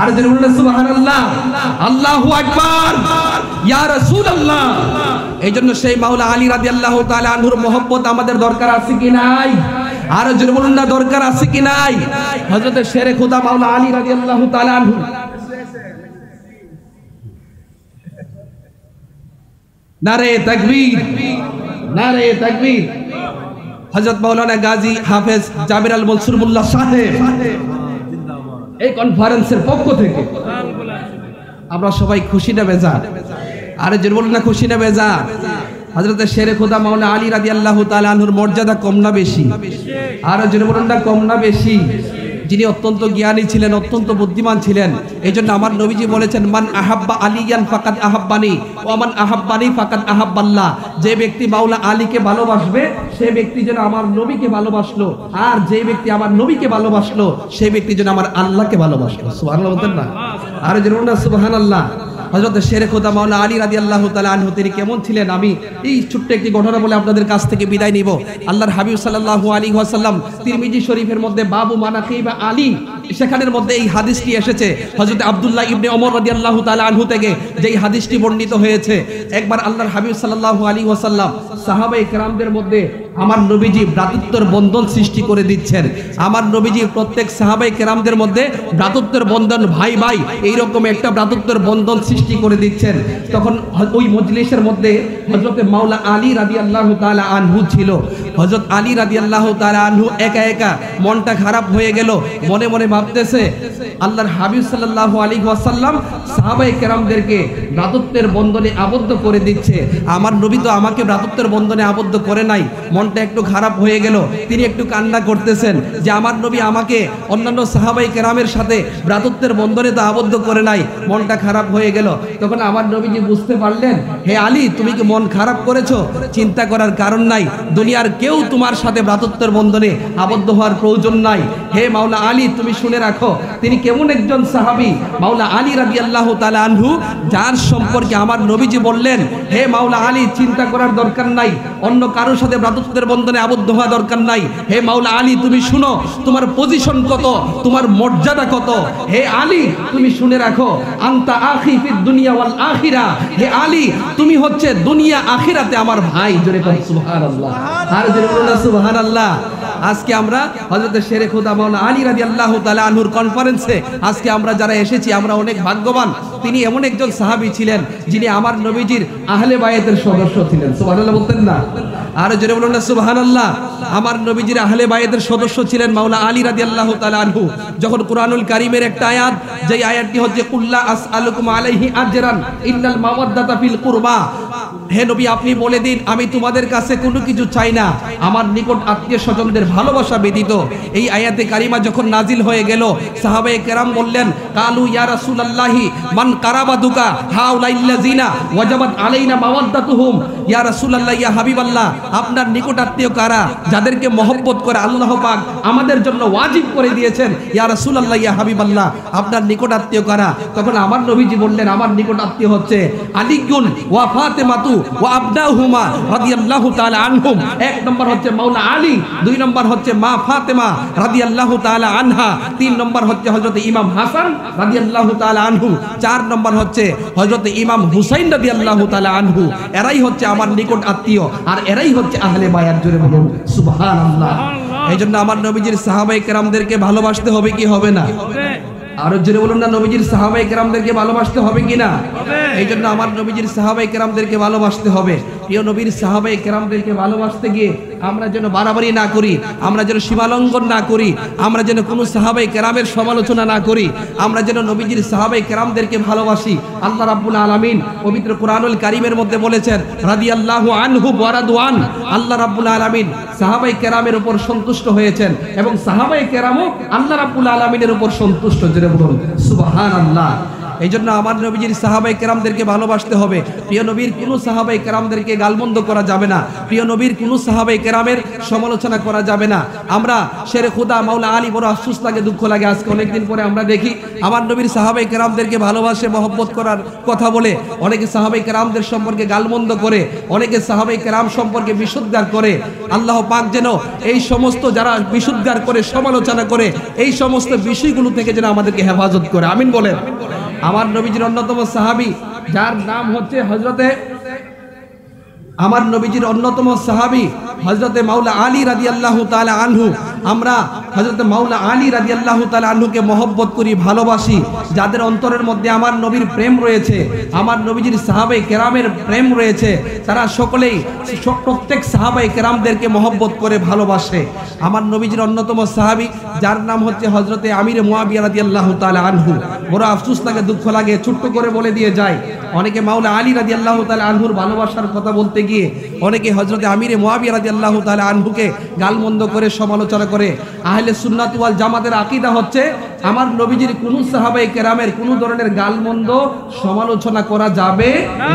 S1: আর জোরে বলেন সুবহানাল্লাহ। আল্লাহু আকবার, ইয়া রাসূলুল্লাহ। এইজন্য সেই মাওলা আলী রাদিয়াল্লাহু তাআলা আনহুর মহব্বত আমাদের দরকার আছে কি নাই? আর জোরে বলুন না, দরকার আছে কি নাই? হযরত শেরে খোদা মাওলা আলী রাদিয়াল্লাহু তাআলা আনহু নারে তাকবীর, নারে তাকবীর। হযরত মাওলানা গাজী হাফেজ জাবির আল মনসুর মোল্লা সাহেব এই কনফারেন্সের পক্ষ থেকে আমরা সবাই খুশি না বেজার? আরে জোরে বলুন না, খুশি না বেজার? হযরত শেরে খোদা মাওলানা আলী রাদিয়াল্লাহু তাআলা আনহুর মর্যাদা কম না বেশি? আর জোরে বলুন না, কম না বেশি? যিনি অত্যন্ত জ্ঞানী ছিলেন, অত্যন্ত বুদ্ধিমান ছিলেন। এই জন্য আমার নবীজি বলেছেন, মান আহাব্বা আলিয়ান ফাকাদ আহাব্বানি ওয়া মান আহাব্বানি ফাকাদ আহাব্বাল্লাহ। যে ব্যক্তি মাওলা আলীকে ভালোবাসবে সে ব্যক্তি যেন আমার নবীকে ভালোবাসলো, আর যে ব্যক্তি আমার নবীকে ভালোবাসলো সে ব্যক্তি যেন আমার আল্লাহকে ভালোবাসলো। সুবহানাল্লাহ বলতেন না? আর যেন না সুবহানাল্লাহ। হযরত শেরে খোদা মাওলানা আলী রাদিয়াল্লাহু তাআলা আনহু তিনি কেমন ছিলেন, আমি এই ছোট্ট একটি ঘটনা বলে আপনাদের কাছ থেকে বিদায় নিব। আল্লাহর হাবিব সাল্লাল্লাহু আলাইহি ওয়াসাল্লাম তিরমিজি শরীফের মধ্যে বাবু মানাকিব আলী, সেখানের মধ্যে এই হাদিসটি এসেছে হযরত আব্দুল্লাহ ইবনে ওমর রাদিয়াল্লাহু তাআলা আনহু থেকে, যেই হাদিসটি বর্ণিত হয়েছে। একবার আল্লাহর হাবিব সাল্লাল্লাহু আলাইহি ওয়াসাল্লাম সাহাবায়ে কেরামদের মধ্যে আমার নবীজি ভ্রাতৃত্বের বন্ধন সৃষ্টি করে দিচ্ছেন। আমার নবীজি প্রত্যেক সাহাবায়ে কেরামদের মধ্যে ভ্রাতৃত্বের বন্ধন, ভাই ভাই এইরকম একটা ভ্রাতৃত্বের বন্ধন সৃষ্টি করে দিচ্ছেন। তখন ওই মজলিসের মধ্যে হযরত মাওলা আলী রাদিয়াল্লাহু তাআলা আনহু ছিল। হযরত আলী রাদিয়াল্লাহু তাআলা আনহু একা একা মনটা খারাপ হয়ে গেল, মনে মনে ভাবতেছে আল্লাহর হাবিব সাল্লাল্লাহু আলাইহি ওয়াসাল্লাম সাহাবায়ে কেরামদেরকে ভ্রাতৃত্বের বন্ধনে আবদ্ধ করে দিচ্ছে, আমার নবী তো আমাকে ভ্রাতৃত্বের বন্ধনে আবদ্ধ করে নাই। মনটা একটু খারাপ হয়ে গেল, তিনি একটু কান্না করতেছেন যে আমার নবী আমাকে অন্যান্য সাহাবায়ে কেরামের সাথে ভ্রাতৃত্বের বন্ধনে তো আবদ্ধ করে নাই, মনটা খারাপ হয়ে গেল। তখন আমার নবীজি বুঝতে পারলেন, হে আলী তুমি কি মন খারাপ করেছো? চিন্তা করার কারণ নাই, দুনিয়ার কেউ তোমার সাথে ভ্রাতৃত্বের বন্ধনে আবদ্ধ হওয়ার প্রয়োজন নাই। হে মাওলা আলী তুমি শুনে রাখো, তিনি কেমন একজন সাহাবী মাওলা আলী রাদিয়াল্লাহু তাআলা আনহু, যার সম্পর্কে আমার নবীজি বললেন, হে মাওলা আলী চিন্তা করার দরকার নাই, অন্য কারোর সাথে ভ্রাতৃত্বের বন্ধনে আবদ্ধ হওয়া দরকার নাই। হে মাওলা আলী তুমি শুনো, তোমার পজিশন কত, তোমার মর্যাদা কত। হে আলী তুমি শুনে রাখো, আনতা আখি ফিদ দুনিয়া ওয়াল আখিরা। হে আলী তুমি হচ্ছে দুনিয়া আখিরাতে আমার ভাই। জোরে বলুন সুবহানাল্লাহ। আর জোরে বলুন সুবহানাল্লাহ। আজকে আমরা হযরত শেরে খোদা মাওলানা আলী রাদিয়াল্লাহু তাআলা আনহুর কনফারেন্সে আজকে আমরা যারা এসেছি আমরা অনেক ভাগ্যবান। তিনি এমন একজন সাহাবী ছিলেন যিনি আমার নবীজির আহলে বায়াতের সদস্য ছিলেন। সুবহানাল্লাহ বলতেন না? আর জোরে বলুন না সুবহানাল্লাহ। আমার নবীজির আহলে বায়াতের সদস্য ছিলেন মাওলানা আলী রাদিয়াল্লাহু তাআলা আনহু। যখন কুরআনুল কারীমের একটা আয়াত, যেই আয়াতটি হচ্ছে কুল্লা আসআলুকুম আলাইহি আজরান ইল্লাল মাওয়াদ্দাতা ফিল কুরবা, হে নবী আপনি বলে দিন আমি তোমাদের কাছে কোনো কিছু চাই না, আমার নিকট আত্মীয় স্বজনদের ভালোবাসা ব্যতীত। এই আয়াতে কারিমা যখন নাজিল হয়ে গেল, সাহাবায়ে কেরাম বললেন, কালু ইয়া রাসূলুল্লাহি মান কারাবাতুকা হাউলাইল্লাযিনা ওয়াজাবাত আলাইনা মাওয়াদ্দাতুহুম। ইয়া রাসূলুল্লাহ, ইয়া হাবিবাল্লাহ, আপনার নিকট আত্মীয় কারা যাদেরকে মহব্বত করে আল্লাহ পাক আমাদের জন্য ওয়াজিব করে দিয়েছেন? ইয়া রাসূলুল্লাহ, ইয়া হাবিবাল্লাহ, আপনার নিকট আত্মীয় কারা? তখন আমার নবীজি বললেন, আমার নিকট আত্মীয় হচ্ছে আলীগুন ওয়া ফাতেমাতু ওয়া আবনাহুমা রাদিয়াল্লাহু তাআলা আনহুম। এক নম্বর হচ্ছে মাওলা আলী, দুই নম্বর হচ্ছে মা ফাতেমা রাদিয়াল্লাহু তাআলা আনহা, তিন নম্বর হচ্ছে হযরত ইমাম হাসান রাদিয়াল্লাহু তাআলা আনহু, চার নম্বর হচ্ছে হযরত ইমাম হুসাইন রাদিয়াল্লাহু তাআলা আনহু। এরাই হচ্ছে আমার নিকট আত্মীয়, আর এরাই হচ্ছে আহলে বায়াত। জোরে বলুন সুবহানাল্লাহ। এই জন্য আমার নবীজির সাহাবায়ে কেরামদেরকে ভালোবাসতে হবে কি হবে না? আরো জোরে বলুন না, নবীজির সাহাবায়ে কেরামদেরকে ভালোবাসতে হবে কিনা? এই জন্য আমার নবীজির সাহাবায়ে কেরামদেরকে ভালোবাসতে হবে। প্রিয় নবীর সাহাবায়ে কেরামদেরকে ভালোবাসতে গিয়ে আমরা যেন বাড়াবাড়ি না করি, আমরা যেন সীমালঙ্ঘন না করি, আমরা যেন কোনো সাহাবায়ে কেরামের সমালোচনা না করি, আমরা যেন নবীজির সাহাবায়ে কেরামদেরকে ভালোবাসি। আল্লাহ রাব্বুল আলামিন পবিত্র কোরআনুল কারীমের মধ্যে বলেছেন, রাদিয়াল্লাহু আনহু ওয়া রাদওয়ান। আল্লাহ রাব্বুল আলামিন সাহাবায়ে কেরামের উপর সন্তুষ্ট হয়েছেন এবং সাহাবায়ে কেরামও আল্লাহ রাব্বুল আলামিনের উপর সন্তুষ্ট। জোরে বলুন সুবহানাল্লাহ। এই জন্য আমার নবীজির সাহাবায়ে কেরামদেরকে ভালোবাসতে হবে। প্রিয় নবীর কোনো সাহাবায়ে কেরামদেরকে গালমন্দ করা যাবে না, প্রিয় নবীর কোনো সাহাবায়ে কেরামের সমালোচনা করা যাবে না। আমরা শেরে খুদা মাওলা আলী বড় আফসোস লাগে, দুঃখ লাগে, আজকে অনেকদিন পরে আমরা দেখি আমার নবীর সাহাবায়ে কেরামদেরকে ভালোবাসে মহব্বত করার কথা বলে অনেকে সাহাবায়ে কেরামদের সম্পর্কে গালমন্দ করে, অনেকে সাহাবায়ে কেরাম সম্পর্কে বিশুদ্ধার করে। আল্লাহ পাক যেন এই সমস্ত যারা বিশুদ্ধার করে সমালোচনা করে এই সমস্ত বিষয়গুলো থেকে যেন আমাদেরকে হেফাজত করে। আমিন বলেন। আমার নবীজির অন্যতম সাহাবী যার নাম হচ্ছে আমার নবীজির অন্যতম সাহাবী হযরতে মাওলা আলী রাদিয়াল্লাহু তাআলা আনহু। আমরা হযরত মাওলা আলী রাদিয়াল্লাহু তাআলা আনহুকে মহব্বত করি, ভালোবাসি, যাদের অন্তরের মধ্যে আমার নবীর প্রেম রয়েছে, আমার নবীজির সাহাবায়ে কেরামের প্রেম রয়েছে, তারা সকলেই প্রত্যেক সাহাবায়ে কেরামদেরকে মহব্বত করে ভালোবাসে। আমার নবীজির অন্যতম সাহাবী যার নাম হচ্ছে হযরতে আমির মুয়াবিয়া রাদিয়াল্লাহু তাআলা আনহু। বড় আফসোস লাগে, দুঃখ লাগে, ছোট্ট করে বলে দিয়ে যায়। অনেকে মাওলা আলী রাদিয়াল্লাহু তাআলা আনহুর ভালোবাসার কথা বলতে গিয়ে অনেকে হযরতে আমির মুয়াবিয়া রাদিয়াল্লাহু তাআলা আনহুকে গালমন্দ করে সমালোচনা করে। আহলে সুন্নাত ওয়াল জামাতের আকীদা হচ্ছে আমার নবীজির কোন সাহাবায়ে কেরামের কোন ধরনের গালমন্দ সমালোচনা করা যাবে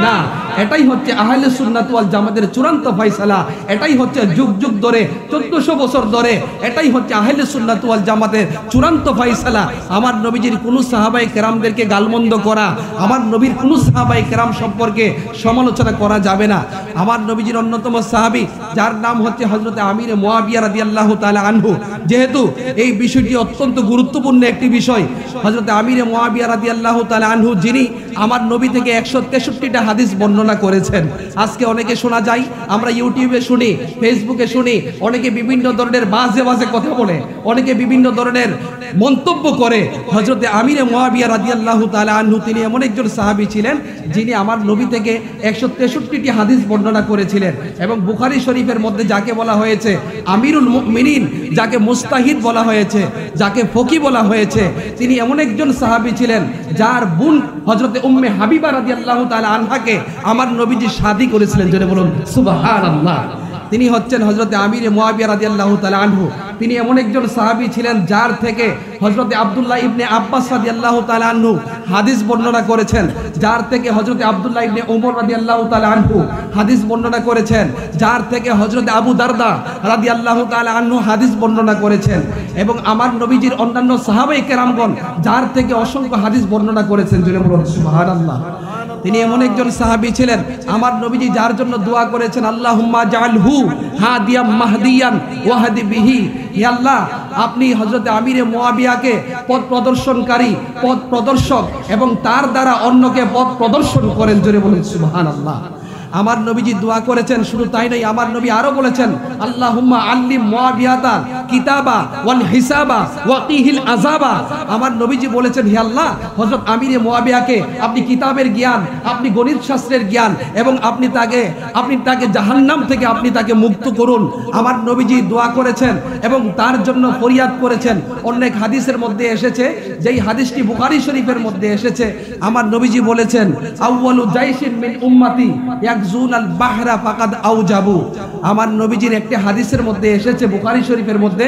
S1: না। এটাই হচ্ছে আহলে সুন্নাত ওয়াল জামাতের চূড়ান্ত ফয়সালা। এটাই হচ্ছে যুগ যুগ ধরে 1400 বছর ধরে এটাই হচ্ছে আহলে সুন্নাত ওয়াল জামাতের চূড়ান্ত ফয়সালা। আমার নবীজির কোন সাহাবায়ে কেরামদেরকে গালমন্দ করা, আমার নবীর কোন সাহাবায়ে কেরাম সম্পর্কে সমালোচনা করা যাবে না। আমার নবীজির অন্যতম সাহাবী যার নাম হচ্ছে হযরত আমির মুয়াবিয়া রাদিয়াল্লাহু তাআলা আনহু। যেহেতু এই বিষয়টি অত্যন্ত গুরুত্বপূর্ণ একটি বিষয়, হযরত আমির মুয়াবিয়া রাদিয়াল্লাহু তাআলা আনহু যিনি আমার নবী থেকে 163টা হাদিস বর্ণনা করেছেন। আজকে অনেকে শোনা যায়, আমরা ইউটিউবে শুনি, ফেসবুকে শুনি, অনেকে বিভিন্ন ধরনের বাজে বাজে কথা বলে, অনেকে বিভিন্ন ধরনের মন্তব্য করে। হযরত আমির মুয়াবিয়া রাদিয়াল্লাহু তাআলা আনহু তিনি এমন একজন সাহাবী ছিলেন যিনি আমার নবী থেকে 163টি হাদিস বর্ণনা করেছিলেন। এবং বুখারী শরীফের মধ্যে যাকে বলা হয়েছে আমিরুল মুমিনিন, যাকে মুস্তাহিদ বলা হয়েছে, যাকে ফকি বলা হয়েছে, তিনি এমন একজন সাহাবী ছিলেন যার বোন হযরত উম্মে হাবিবা রাদিয়াল্লাহু তাআলা আনহাকে আমার নবীজি শাদী করেছিলেন। জোরে বলুন সুবহানাল্লাহ। তিনি হচ্ছেন হযরত আমির মুয়াবিয়া রাদিয়াল্লাহু তাআলা আনহু। তিনি এমন একজন সাহাবী ছিলেন যার থেকে হযরত আব্দুল্লাহ ইবনে আব্বাস রাদিয়াল্লাহু তাআলা আনহু হাদিস বর্ণনা করেছেন, যার থেকে হযরত আব্দুল্লাহ ইবনে ওমর রাদিয়াল্লাহু তাআলা আনহু হাদিস বর্ণনা করেছেন, যার থেকে হযরত আবু দারদা রাদিয়াল্লাহু তাআলা আনহু হাদিস বর্ণনা করেছেন। এবং আমার নবীজির অন্যান্য সাহাবায়ে কেরামগণ যার থেকে অসংখ্য হাদিস বর্ণনা করেছেন। জোরে বলুন সুবহানাল্লাহ। তিনি এমন একজন সাহাবী ছিলেন আমার নবীজি যার জন্য দোয়া করেছেন, আল্লাহুম্মা জাআলহু হাদিয়াম মাহদিয়ান ওয়াহদি বিহি। হে আল্লাহ, আপনি হযরত আমিরে মুয়াবিয়াকে পথ প্রদর্শনকারী, পথ প্রদর্শক এবং তার দ্বারা অন্যকে পথ প্রদর্শন করেন। জোরে বলুন সুবহানাল্লাহ। আমার নবীজি দোয়া করেছেন, শুধু তাই নয়, আমার নবী আরো বলেছেন, আল্লাহুম্মা আল্লিম মুয়াবিয়াতা কিতাবা ওয়াল হিসাবা ওয়াকিহিল আযাবা। আমার নবীজি বলেছেন, হে আল্লাহ, হযরত আমিরে মুয়াবিয়াকে আপনি কিতাবের জ্ঞান, আপনি গণিত শাস্ত্রের জ্ঞান এবং আপনি তাকে জাহান্নাম থেকে আপনি তাকে মুক্ত করুন। আমার নবীজি দোয়া করেছেন এবং তার জন্য ফরিয়াদ করেছেন। অনেক হাদিসের মধ্যে এসেছে, যেই হাদিসটি বুখারী শরীফের মধ্যে এসেছে, আমার নবীজি বলেছেন, আউয়ালু জাইশিন মিন উম্মতি ইয়াকজুনাল বাহরা ফাকাদ আউজাবু। আমার নবীজির একটি হাদিসের মধ্যে এসেছে বুখারী শরীফের মধ্যে,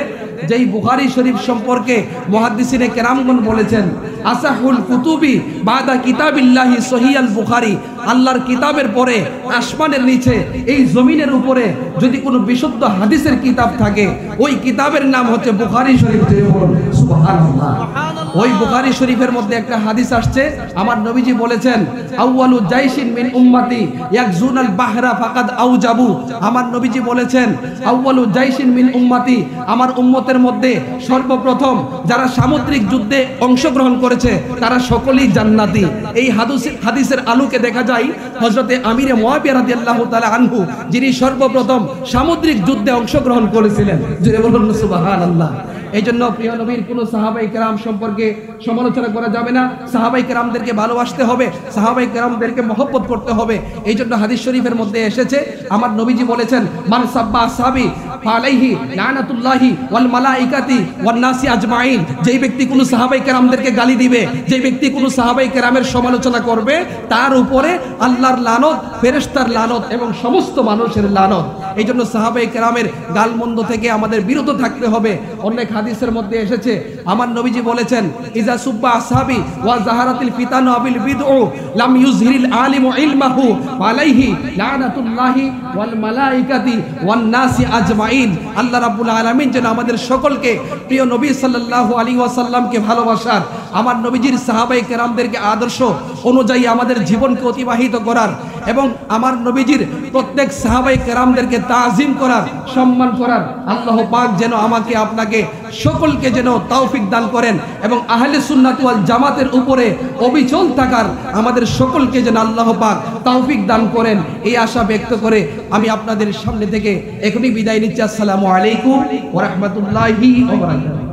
S1: যেই বুখারী শরীফ সম্পর্কে মুহাদ্দিসিনে কেরামগণ বলেছেন, আসাহুল কুতুবি বাদা কিতাবিল্লাহি সহিহাল বুখারী। আল্লাহর কিতাবের পরে আসমানের নিচে এই জমিনের উপরে যদি কোনো বিশুদ্ধ হাদিসের কিতাব থাকে, ওই কিতাবের নাম হচ্ছে বুখারী শরীফ। সুবহানাল্লাহ। ওই বুখারী শরীফের মধ্যে একটা হাদিস আসছে, আমার নবীজি বলেছেন, আউয়ালু জাইশিন মিন উম্মতি ইয়াকজুনাল বাহরা ফাকাদ আউজাবু। আমার নবীজি বলেছেন, আউয়ালু জাইশিন মিন উম্মতি, আমার উম্মতের মধ্যে সর্বপ্রথম যারা সামুদ্রিক যুদ্ধে অংশগ্রহণ করেছে তারা সকলেই জান্নাতি। এই হাদিসের আলোকে দেখা যায় হযরতে আমিরে মুয়াবিয়া রাদিয়াল্লাহু তাআলা আনহু যিনি সর্বপ্রথম সামুদ্রিক যুদ্ধে অংশগ্রহণ করেছিলেন। জোরে বলুন সুবহানাল্লাহ। এই জন্য প্রিয় নবীর কোন সাহাবায়ে কেরাম সম্পর্কে সমালোচনা করা যাবে না। সাহাবায়ে কেরামদেরকে ভালোবাসতে হবে, সাহাবায়ে কেরামদেরকে মহব্বত করতে হবে। এই জন্য হাদিস শরীফের মধ্যে এসেছে, আমার নবীজি বলেছেন, মান সাব্বা আসহাবি ফালাইহি লানাতুল্লাহি ওয়াল মালাইকাতি ওয়ান নাসি আজমাইন। যেই ব্যক্তি কোন সাহাবায়ে কেরামদেরকে গালি দিবে, যেই ব্যক্তি কোন সাহাবায়ে কেরামের সমালোচনা করবে, তার উপরে আল্লাহর লানত, ফেরেশতার লানত এবং সমস্ত মানুষের লানত। এই জন্য সাহাবায়ে কেরামের গালমন্দ থেকে আমাদের বিরত থাকতে হবে। অনেক হাদিসের মধ্যে এসেছে, আমার নবীজি বলেছেন, ইজা সুব্বা আসহাবি ওয়া যাহারাতিল ফিতানু আবিল বিদউ লাম ইউজহিরিল আলিমু ইলমাহু আলাইহি লানাতুল্লাহি ওয়াল মালাইকাতি ওয়ান নাসি আজমাইন। আল্লাহ রাব্বুল আলামিন যেন আমাদের সকলকে প্রিয় নবী সাল্লাল্লাহু আলাইহি ওয়াসাল্লামকে ভালোবাসার, আমার নবীজির সাহাবায়ে কেরামদেরকে আদর্শ অনুযায়ী আমাদের জীবনকে অতিবাহিত করার এবং আমার নবীজির প্রত্যেক সাহাবায়ে কেরামদেরকে তাজিম করার, সম্মান করার আল্লাহ পাক যেন আমাকে আপনাকে সকলকে যেন তৌফিক দান করেন এবং আহলে সুন্নাত ওয়াল জামাতের উপরে অবিচল থাকার আমাদের সকলকে যেন আল্লাহ পাক তৌফিক দান করেন, এই আশা ব্যক্ত করে আমি আপনাদের সামনে থেকে এখনই বিদায় নিচ্ছি। আসসালামু আলাইকুম ওয়া রাহমাতুল্লাহি ওয়া বারাকাতুহু।